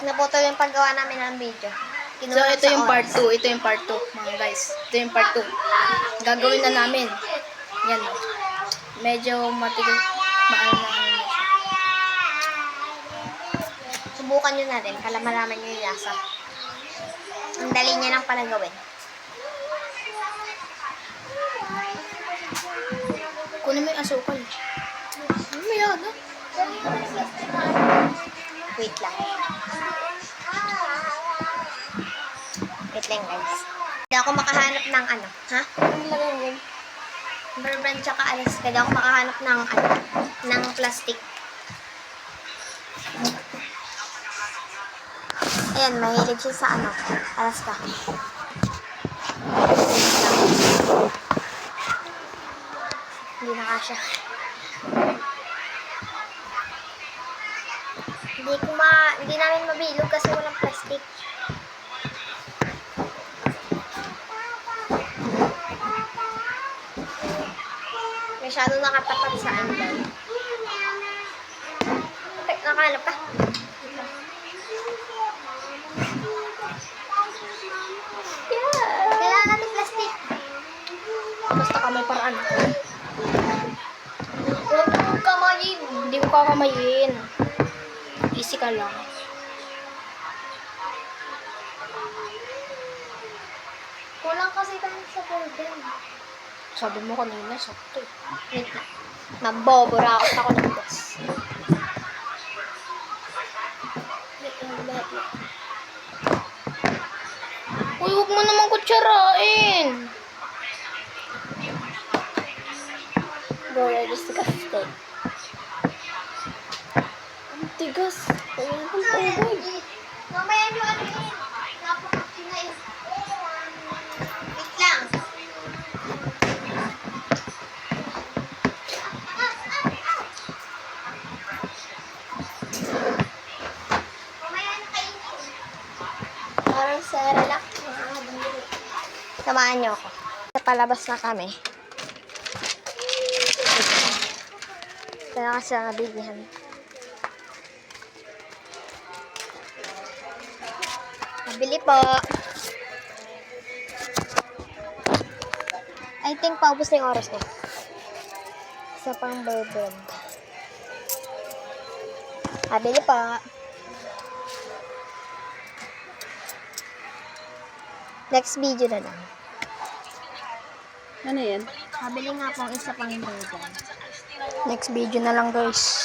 Naputol yung paggawa namin ng video. So, ito yung part 2. Ito yung part 2, mga guys. Ito yung part 2. Gagawin na namin. Yan. Medyo matigas. Maano na ano na siya. Subukan nyo na rin para malaman nyo yung lasa. Ang dali niya lang pala gawin. Kunin mo yung asukal. Mamaya na. Wait lang. Wait lang, guys. Hindi ako makahanap ng ano. Ha? Rubber band tsaka alas. Hindi ako makahanap ng ano. Ng plastic. Ayan, mahilig siya sa ano. Alas ka. Hindi na kasya. Hindi namin mabilog kasi walang plastic. Masyado nakatapat sa angle. Nakahanap ka? Yeah. Kailangan natin plastic. Basta ka may paraan. Huwag mong kamayin. Hindi ko kakamayin. Easy ka lang. Kulang kasi tayo sa golden. Sabi mo kanina, sakto eh. Wait lang. Mabobora ako ng boss. Uy, huwag mo naman kutsarain. Bro, you're disgusting. Ang tigas. Ayan ang tubig. Mamaya nyo ano yun? Napakakinain. Wait lang. Mamaya na kainin. Parang sa relax. Samahan nyo ako. Palabas na kami. Kaya kasi nabibihan. Nabili po. I think paubos na yung oras na. Isa pang bourbon. Nabili po. Next video na lang. Ano yan? Nabili nga po ang isa pang bourbon. Next video na lang, guys.